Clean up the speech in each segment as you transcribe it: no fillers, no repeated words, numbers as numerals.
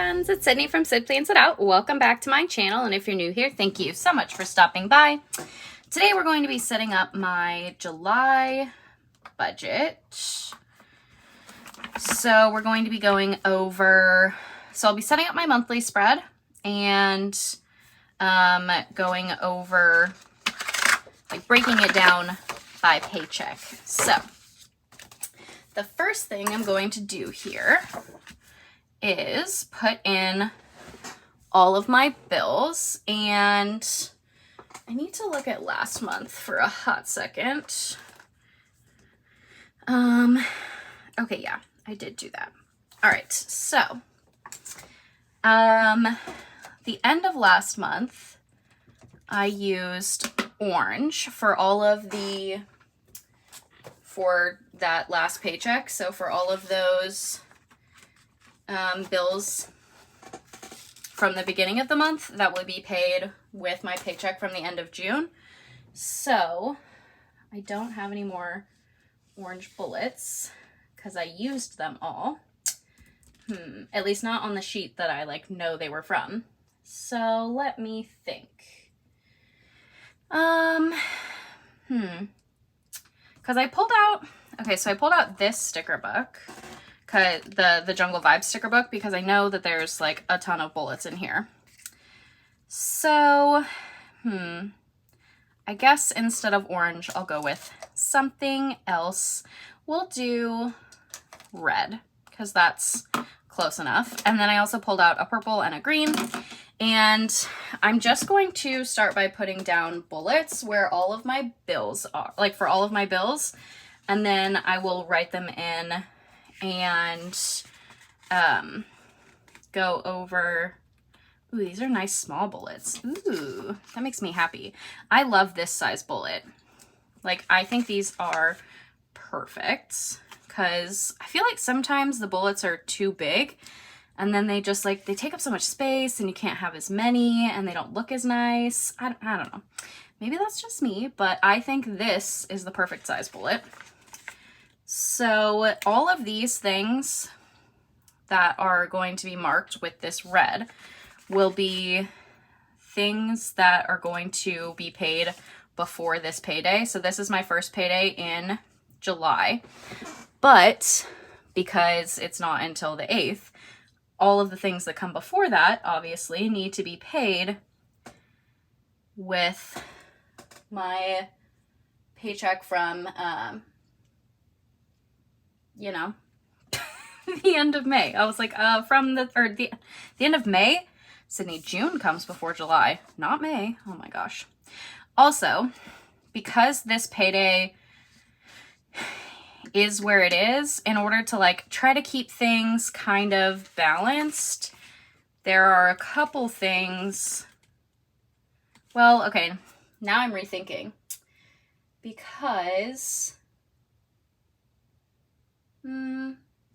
friends, it's Sydney from Sid Plans It Out. Welcome back to my channel, and if you're new here, thank you so much for stopping by. Today we're going to be setting up my July budget. So we're going to be going over, so I'll be setting up my monthly spread and going over, like breaking it down by paycheck. So the first thing I'm going to do here is put in all of my bills, and I need to look at last month for a hot second. Okay, yeah, I did do that. All right, so the end of last month, I used orange for that last paycheck. So for all of those bills from the beginning of the month that will be paid with my paycheck from the end of June. So I don't have any more orange bullets because I used them all. At least not on the sheet that I know they were from. So let me think. Because I pulled out, I pulled out this sticker book, the Jungle Vibes sticker book, because I know that there's a ton of bullets in here. So, I guess instead of orange, I'll go with something else. We'll do red, because that's close enough. And then I also pulled out a purple and a green. And I'm just going to start by putting down bullets where all of my bills are, for all of my bills. And then I will write them in and go over. Ooh, these are nice small bullets. Ooh, that makes me happy. I love this size bullet. I think these are perfect because I feel like sometimes the bullets are too big and then they just they take up so much space and you can't have as many and they don't look as nice. I don't know. Maybe that's just me, but I think this is the perfect size bullet. So all of these things that are going to be marked with this red will be things that are going to be paid before this payday. So this is my first payday in July, but because it's not until the 8th, all of the things that come before that obviously need to be paid with my paycheck from, the end of May. I was from the end of May. Sydney, June comes before July, not May. Oh my gosh. Also, because this payday is where it is, in order to try to keep things kind of balanced, there are a couple things. Well, okay, now I'm rethinking because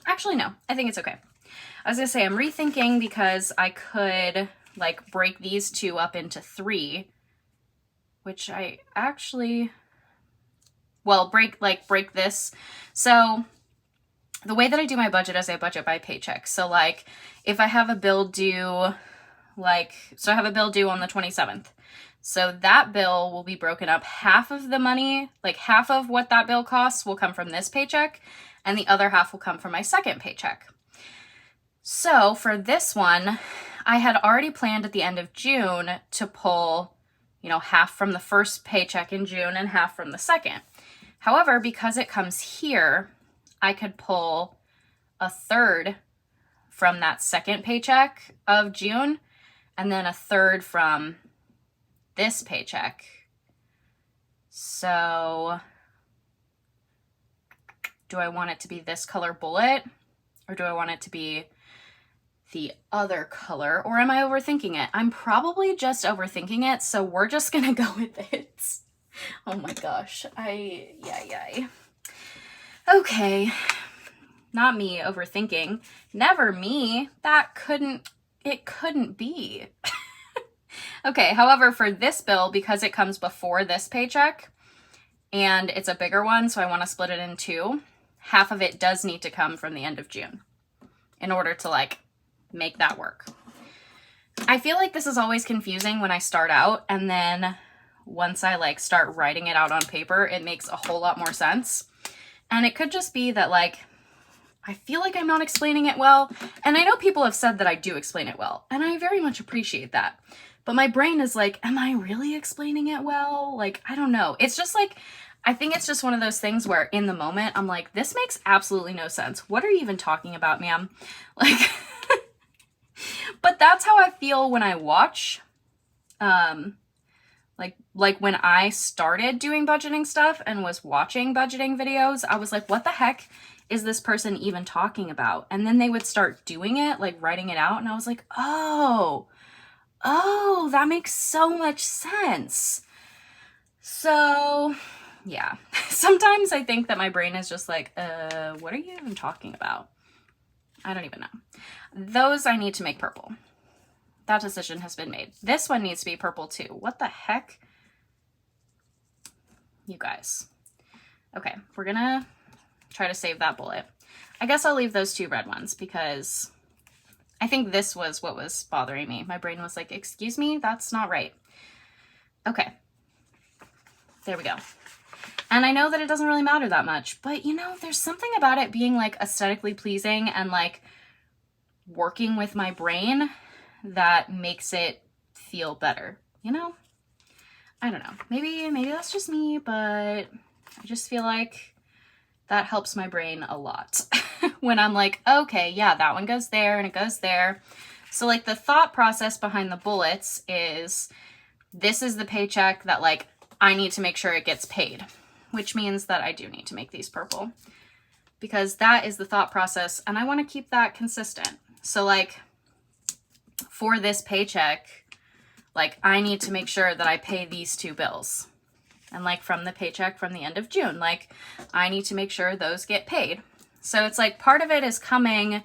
actually, no, I think it's okay. I was gonna say I'm rethinking because I could break these two up into 3, which I actually, well, break this. So the way that I do my budget is I budget by paycheck. So if I have a bill due, so I have a bill due on the 27th. So that bill will be broken up. Half of the money, half of what that bill costs will come from this paycheck, and the other half will come from my second paycheck. So for this one, I had already planned at the end of June to pull, half from the first paycheck in June and half from the second. However, because it comes here, I could pull a third from that second paycheck of June and then a third from this paycheck. So do I want it to be this color bullet, or do I want it to be the other color, or am I overthinking it? I'm probably just overthinking it, so we're just gonna go with it. Oh my gosh, yay. Okay, not me overthinking. Never me. It couldn't be. Okay, however, for this bill, because it comes before this paycheck, and it's a bigger one, so I want to split it in 2, half of it does need to come from the end of June in order to make that work. I feel like this is always confusing when I start out, and then once I like start writing it out on paper, it makes a whole lot more sense. And it could just be that like, I feel like I'm not explaining it well. And I know people have said that I do explain it well, and I very much appreciate that. But my brain is like, am I really explaining it well? Like, I don't know. It's just like, I think it's just one of those things where in the moment, I'm like, this makes absolutely no sense. What are you even talking about, ma'am? Like, but that's how I feel when I watch, like when I started doing budgeting stuff and was watching budgeting videos, I was like, what the heck is this person even talking about? And then they would start doing it, like writing it out. And I was like, oh, that makes so much sense. So yeah, sometimes I think that my brain is just like, what are you even talking about? I don't even know. Those I need to make purple. That decision has been made. This one needs to be purple too. What the heck? You guys. Okay, we're gonna try to save that bullet. I guess I'll leave those 2 red ones because I think this was what was bothering me. My brain was like, excuse me, that's not right. Okay, there we go. And I know that it doesn't really matter that much, but you know, there's something about it being like aesthetically pleasing and like working with my brain that makes it feel better, you know? I don't know. Maybe that's just me, but I just feel like that helps my brain a lot when I'm like, okay, yeah, that one goes there and it goes there. So like the thought process behind the bullets is this is the paycheck that like I need to make sure it gets paid, which means that I do need to make these purple because that is the thought process and I want to keep that consistent. So like for this paycheck, like I need to make sure that I pay these 2 bills. And like from the paycheck from the end of June, like I need to make sure those get paid. So it's like part of it is coming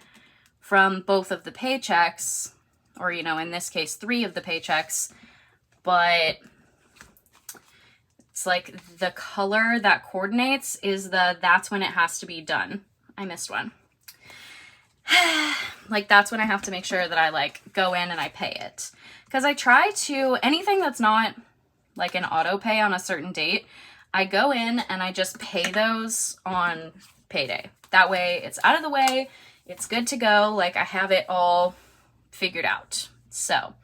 from both of the paychecks, or, you know, in this case, 3 of the paychecks, but it's like the color that coordinates is that's when it has to be done. I missed one. Like that's when I have to make sure that I like go in and I pay it. Because I try to, anything that's not like an auto pay on a certain date, I go in and I just pay those on payday. That way it's out of the way, it's good to go, like I have it all figured out. So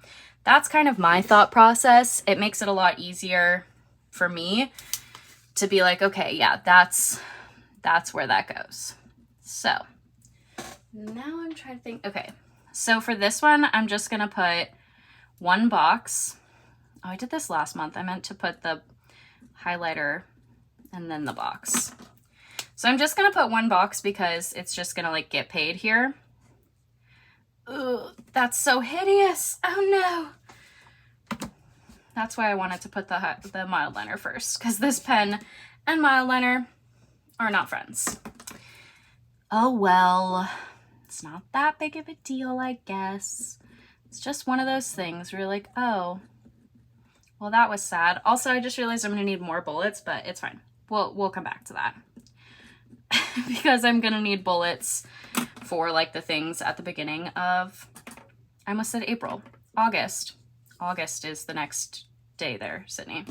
that's kind of my thought process. It makes it a lot easier for me to be like, okay, yeah, that's where that goes. So now I'm trying to think. Okay, so for this one, I'm just going to put 1 box. Oh, I did this last month. I meant to put the highlighter and then the box. So I'm just going to put 1 box because it's just going to like get paid here. Ugh, that's so hideous. Oh no. That's why I wanted to put the mild liner first, because this pen and mild liner are not friends. Oh well. It's not that big of a deal, I guess. It's just one of those things where you're like, oh, well, that was sad. Also, I just realized I'm going to need more bullets, but it's fine. We'll come back to that. Because I'm going to need bullets for, like, the things at the beginning of, I almost said April. August. August is the next day there, Sydney.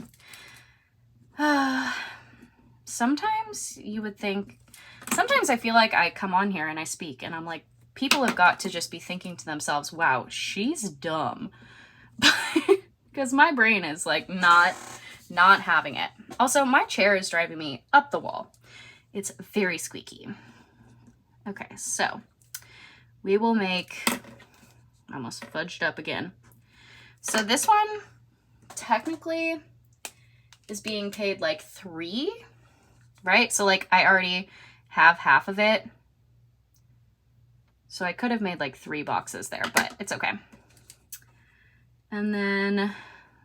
Sometimes you would think, sometimes I feel like I come on here and I speak and I'm like, people have got to just be thinking to themselves, wow, she's dumb. Because my brain is like not having it. Also, my chair is driving me up the wall. It's very squeaky. Okay, so we will make, I almost fudged up again. So this one technically is being paid like 3, right? So like I already have half of it. So I could have made like 3 boxes there, but it's okay. And then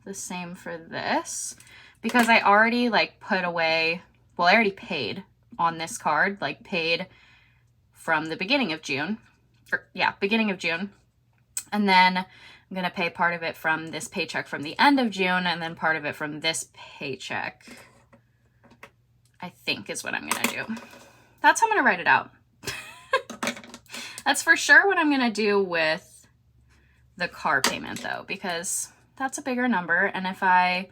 the same for this, because I already like put away, well, I already paid on this card, like paid from the beginning of June, or yeah, beginning of June. And then I'm going to pay part of it from this paycheck from the end of June, and then part of it from this paycheck, I think is what I'm going to do. That's how I'm going to write it out. That's for sure what I'm going to do with the car payment though, because that's a bigger number. And if I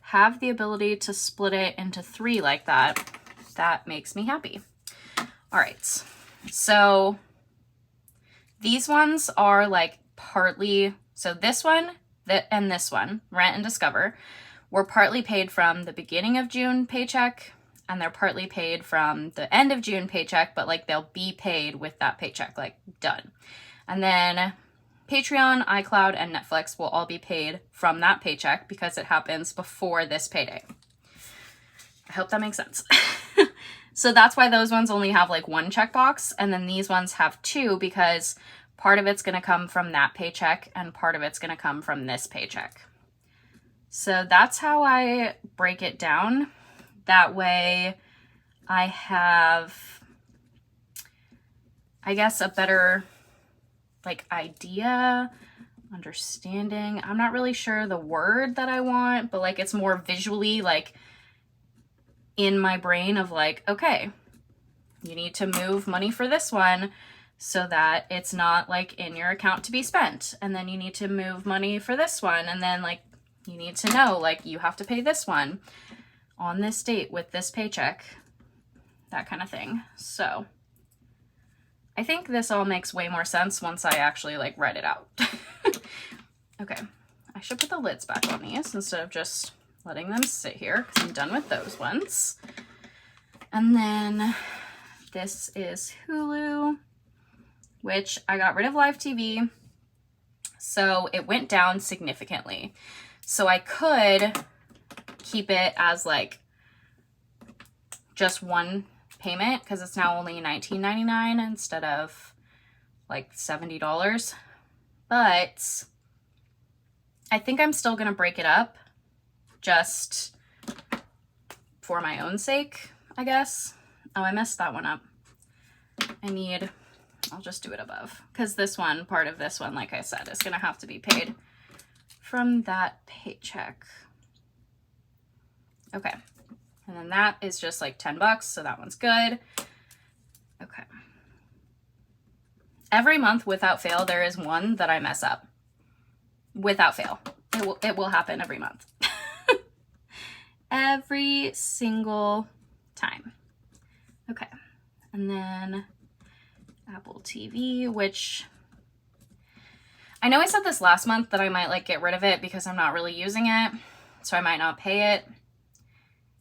have the ability to split it into 3 like that, that makes me happy. All right, so these ones are like partly, so this one and this one, Rent and Discover, were partly paid from the beginning of June paycheck, and they're partly paid from the end of June paycheck, but like they'll be paid with that paycheck, like done. And then Patreon, iCloud, and Netflix will all be paid from that paycheck because it happens before this payday. I hope that makes sense. So that's why those ones only have like 1 checkbox, and then these ones have 2 because part of it's going to come from that paycheck and part of it's going to come from this paycheck. So that's how I break it down. That way I have, I guess, a better like idea, understanding. I'm not really sure the word that I want, but like it's more visually like in my brain of like, okay, you need to move money for this one so that it's not like in your account to be spent. And then you need to move money for this one. And then like you need to know like you have to pay this one on this date with this paycheck, that kind of thing. So I think this all makes way more sense once I actually like write it out. Okay, I should put the lids back on these instead of just letting them sit here because I'm done with those ones. And then this is Hulu, which I got rid of live TV. So it went down significantly. So I could keep it as like just one payment because it's now only $19.99 instead of like $70. But I think I'm still gonna break it up just for my own sake, I guess. Oh, I messed that one up. I'll just do it above because this one, part of this one, like I said, is gonna have to be paid from that paycheck. Okay. And then that is just like $10, so that one's good. Okay. Every month, without fail, there is one that I mess up. Without fail. It will happen every month. Every single time. Okay. And then Apple TV, which I know I said this last month that I might like get rid of it because I'm not really using it, so I might not pay it.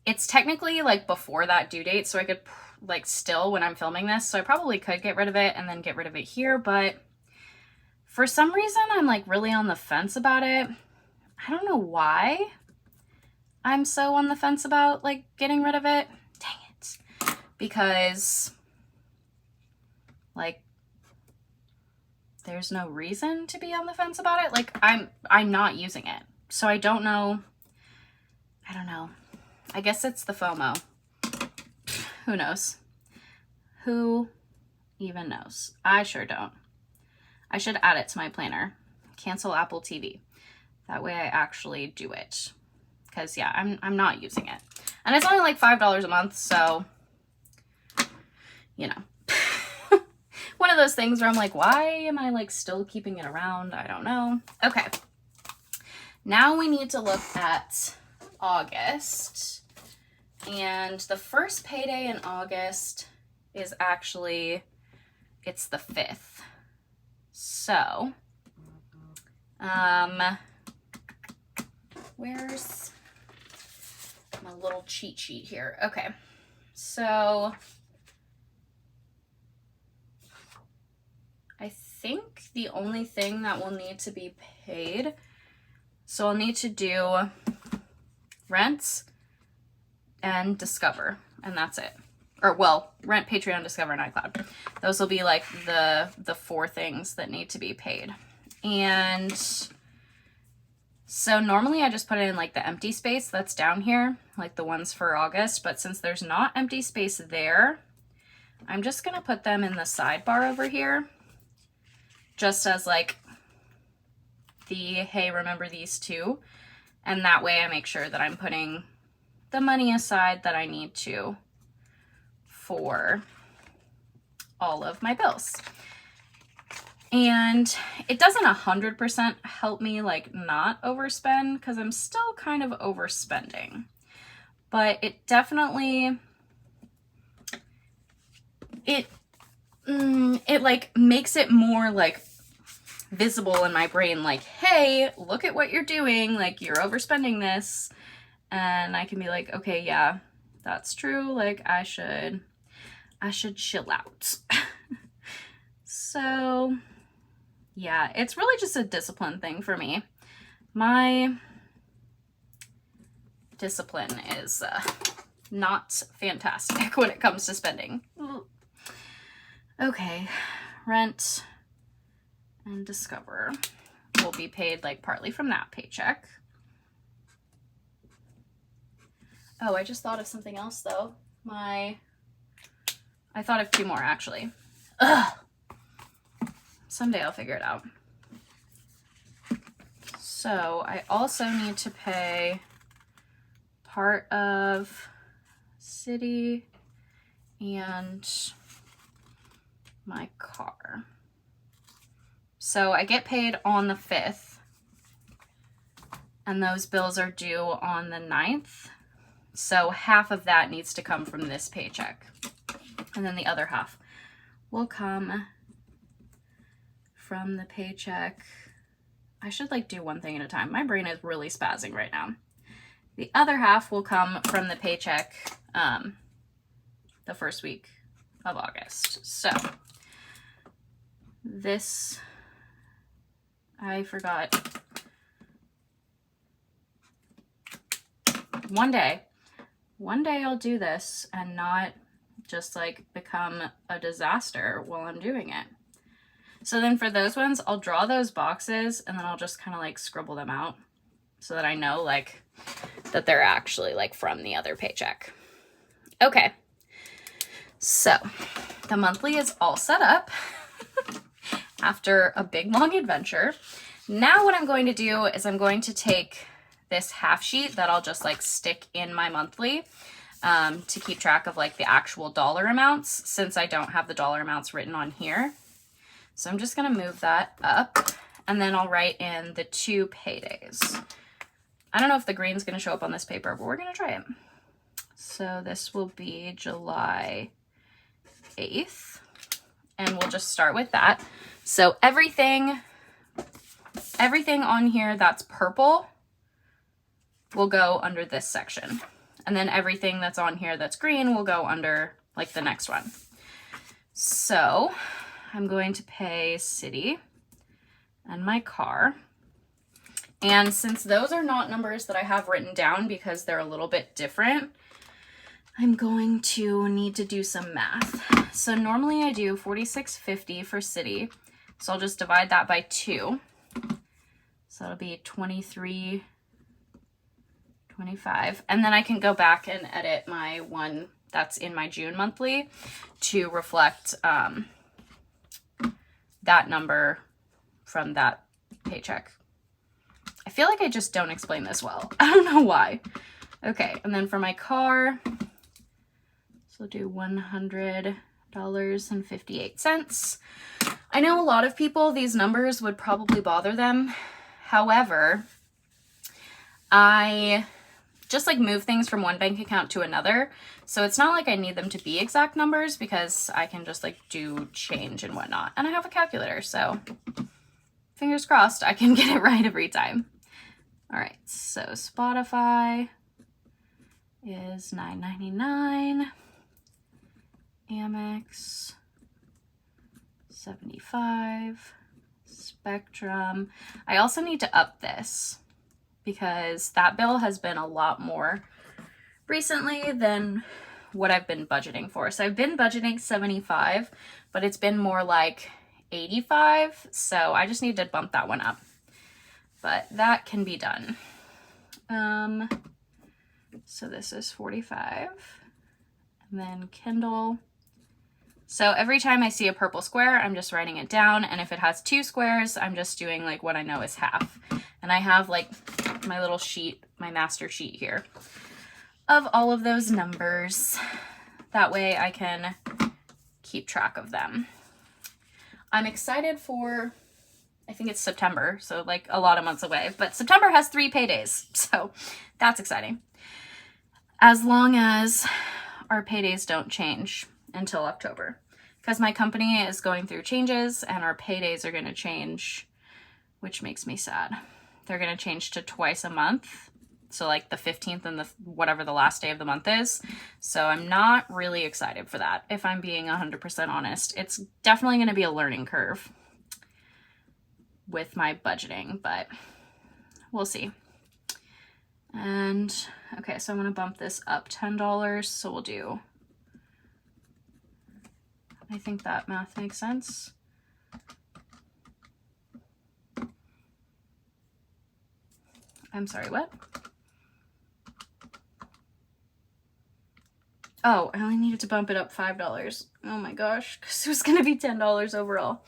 It's technically like before that due date, so I could like still when I'm filming this, so I probably could get rid of it and then get rid of it here, but for some reason I'm like really on the fence about it. I don't know why I'm so on the fence about like getting rid of it. Dang it. Because like there's no reason to be on the fence about it. Like I'm not using it. So I don't know. I don't know. I guess it's the FOMO. Who knows? Who even knows? I sure don't. I should add it to my planner. Cancel Apple TV. That way I actually do it. Because yeah, I'm not using it. And it's only like $5 a month, so you know. One of those things where I'm like, why am I like still keeping it around? I don't know. Okay. Now we need to look at August. And the first payday in August is actually, it's the 5th. So, where's my little cheat sheet here? Okay, so I think the only thing that will need to be paid, so I'll need to do Rent and Discover, and that's it. Or well, Rent, Patreon, Discover, and iCloud. Those will be like the 4 things that need to be paid. And so normally I just put it in like the empty space that's down here, like the ones for August, but since there's not empty space there, I'm just gonna put them in the sidebar over here, just as like the, hey, remember these two, and that way I make sure that I'm putting the money aside that I need to for all of my bills. And it doesn't 100% help me like not overspend because I'm still kind of overspending. But it definitely, it like makes it more like visible in my brain, like, hey, look at what you're doing, like you're overspending this. And I can be like, okay, yeah, that's true, like I should chill out. So yeah, it's really just a discipline thing for me. My discipline is not fantastic when it comes to spending. Okay, rent and Discover will be paid like partly from that paycheck. Oh, I just thought of something else though. I thought of two more actually. Ugh. Someday I'll figure it out. So I also need to pay part of city and my car. So I get paid on the 5th, and those bills are due on the 9th. So half of that needs to come from this paycheck. And then the other half will come from the paycheck. I should like do one thing at a time. My brain is really spazzing right now. The other half will come from the paycheck the first week of August. So this, I forgot. One day I'll do this and not just like become a disaster while I'm doing it. So then for those ones, I'll draw those boxes and then I'll just kind of like scribble them out so that I know like that they're actually like from the other paycheck. Okay, so the monthly is all set up after a big long adventure. Now what I'm going to do is I'm going to take this half sheet that I'll just like stick in my monthly to keep track of like the actual dollar amounts, since I don't have the dollar amounts written on here. So I'm just gonna move that up, and then I'll write in the 2 paydays. I don't know if the green's gonna show up on this paper, but we're gonna try it. So this will be July 8th, and we'll just start with that. So everything on here that's purple will go under this section. And then everything that's on here that's green will go under like the next one. So I'm going to pay city and my car. And since those are not numbers that I have written down because they're a little bit different, I'm going to need to do some math. So normally I do $46.50 for city. So I'll just divide that by 2. So it'll be $23.25. And then I can go back and edit my one that's in my June monthly to reflect that number from that paycheck. I feel like I just don't explain this well. I don't know why. Okay, and then for my car, so I'll do $100.58. I know a lot of people, these numbers would probably bother them. However, I just like move things from one bank account to another. So it's not like I need them to be exact numbers because I can just like do change and whatnot. And I have a calculator, so fingers crossed I can get it right every time. All right, so Spotify is $9.99. Amex, $75. Spectrum. I also need to up this because that bill has been a lot more recently than what I've been budgeting for. So I've been budgeting $75, but it's been more like $85. So I just need to bump that one up. But that can be done. So this is $45. And then Kindle. So every time I see a purple square, I'm just writing it down. And if it has 2 squares, I'm just doing like what I know is half. And I have like my little sheet, my master sheet here of all of those numbers. That way I can keep track of them. I'm excited for, I think it's September, so like a lot of months away, but September has 3 paydays, so that's exciting. As long as our paydays don't change until October, because my company is going through changes and our paydays are going to change, which makes me sad. They're going to change to twice a month. So like the 15th and the whatever the last day of the month is. So I'm not really excited for that, if I'm being 100% honest. It's definitely going to be a learning curve with my budgeting, but we'll see. And okay, so I'm going to bump this up $10. So we'll do, I think that math makes sense. I'm sorry, what? Oh, I only needed to bump it up $5. Oh my gosh, because it was going to be $10 overall.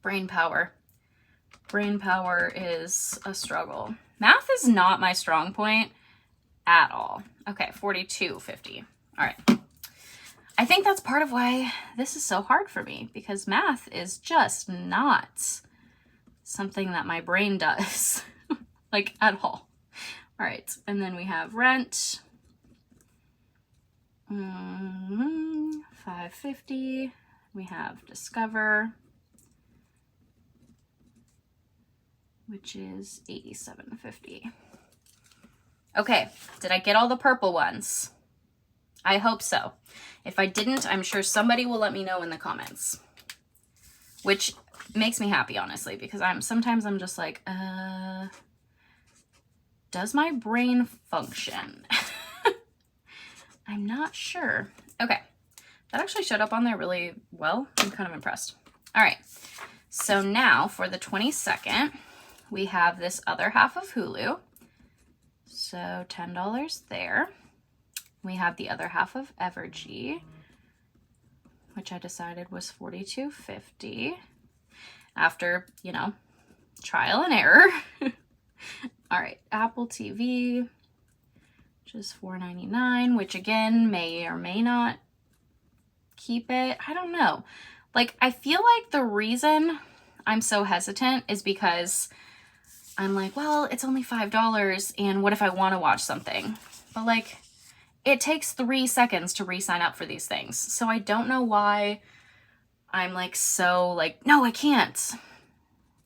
Brain power. Brain power is a struggle. Math is not my strong point at all. Okay, $42.50. All right. I think that's part of why this is so hard for me, because math is just not something that my brain does, like at all. All right, and then we have rent, $5.50. We have Discover, which is $87.50. Okay, did I get all the purple ones? I hope so. If I didn't, I'm sure somebody will let me know in the comments, which makes me happy, honestly, because sometimes I'm just like, does my brain function? I'm not sure. Okay, that actually showed up on there really well. I'm kind of impressed. All right, so now for the 22nd, we have this other half of Hulu. So $10 there. We have the other half of Evergy, which I decided was $42.50 after, you know, trial and error. All right, Apple TV, which is $4.99, which again may or may not keep it. I don't know. Like, I feel like the reason I'm so hesitant is because I'm like, well, it's only $5, and what if I want to watch something? But like, it takes 3 seconds to re-sign up for these things. So I don't know why I'm like so like, no, I can't.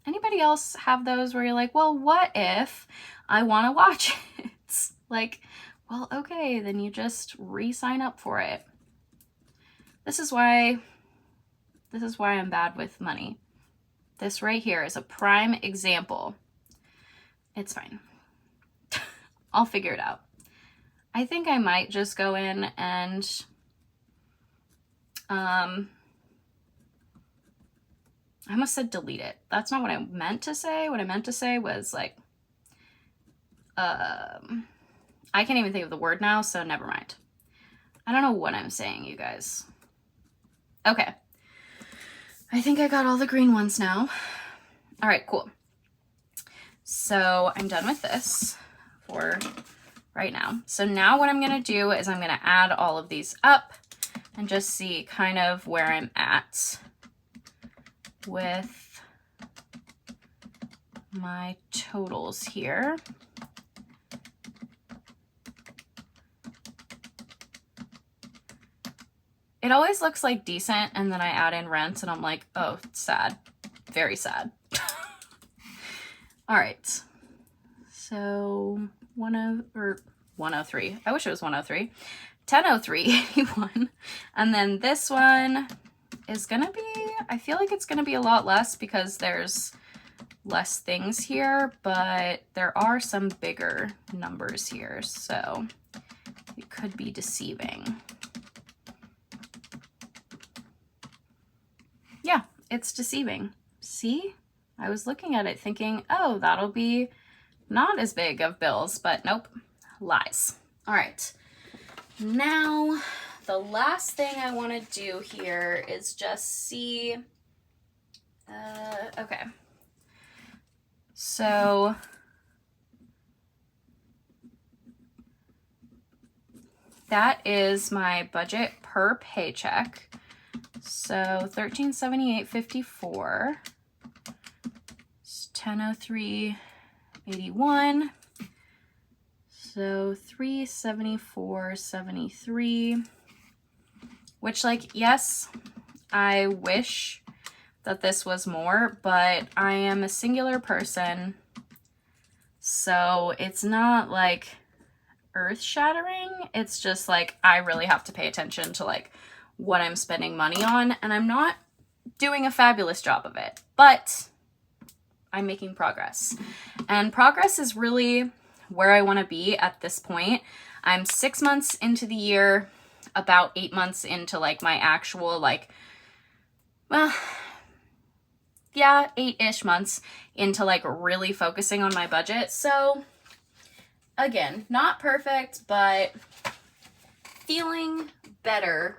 Anybody else have those where you're like, well, what if I want to watch it? Like, well, okay, then you just re-sign up for it. This is why I'm bad with money. This right here is a prime example. It's fine. I'll figure it out. I think I might just go in and I must have said delete it. That's not what I meant to say. What I meant to say was like, I can't even think of the word now, so never mind. I don't know what I'm saying, you guys. Okay. I think I got all the green ones now. All right, cool. So I'm done with this for right now. So now what I'm going to do is I'm going to add all of these up and just see kind of where I'm at with my totals here. It always looks like decent, and then I add in rent and I'm like, oh, sad. Very sad. All right. So 103. I wish it was 103. 1003.81. And then this one is gonna be, I feel like it's gonna be a lot less because there's less things here, but there are some bigger numbers here, so it could be deceiving. Yeah, it's deceiving. See? I was looking at it thinking, oh, that'll be not as big of bills, but nope, lies. All right, now the last thing I want to do here is just see, okay. So that is my budget per paycheck. So $1378.54. 1003.81. So $374.73. Which, like, yes, I wish that this was more, but I am a singular person, so it's not like earth-shattering. It's just like I really have to pay attention to like what I'm spending money on, and I'm not doing a fabulous job of it, but I'm making progress. And progress is really where I want to be at this point. I'm 6 months into the year, about 8 months into like my actual like, well, yeah, 8-ish months into like really focusing on my budget. So again, not perfect, but feeling better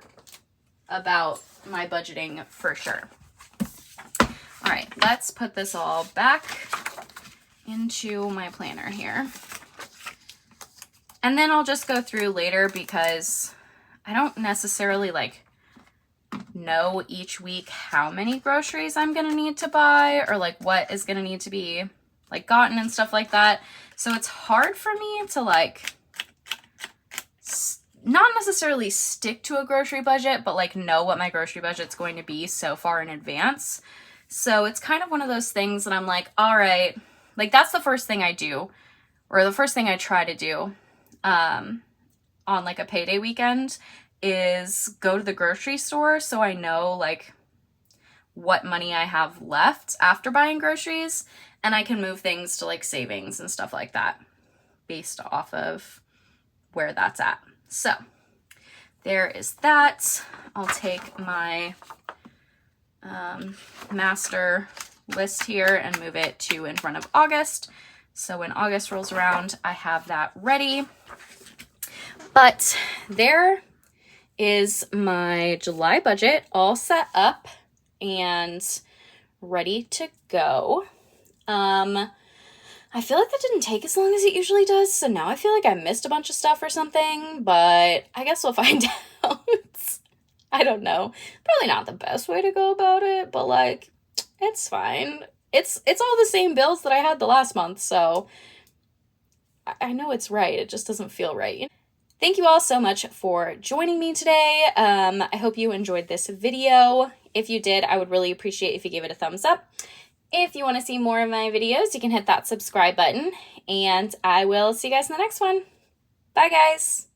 about my budgeting for sure. All right, let's put this all back into my planner here. And then I'll just go through later because I don't necessarily like know each week how many groceries I'm gonna need to buy or like what is gonna need to be like gotten and stuff like that. So it's hard for me to like not necessarily stick to a grocery budget, but like know what my grocery budget's going to be so far in advance. So it's kind of one of those things that I'm like, all right, like that's the first thing I do, or the first thing I try to do on like a payday weekend is go to the grocery store so I know like what money I have left after buying groceries, and I can move things to like savings and stuff like that based off of where that's at. So there is that. I'll take my master list here and move it to in front of August. So when August rolls around, I have that ready. But there is my July budget all set up and ready to go. I feel like that didn't take as long as it usually does, so now I feel like I missed a bunch of stuff or something, but I guess we'll find out. I don't know. Probably not the best way to go about it, but like, it's fine. It's all the same bills that I had the last month, so I know it's right. It just doesn't feel right. Thank you all so much for joining me today. I hope you enjoyed this video. If you did, I would really appreciate if you gave it a thumbs up. If you want to see more of my videos, you can hit that subscribe button, and I will see you guys in the next one. Bye, guys.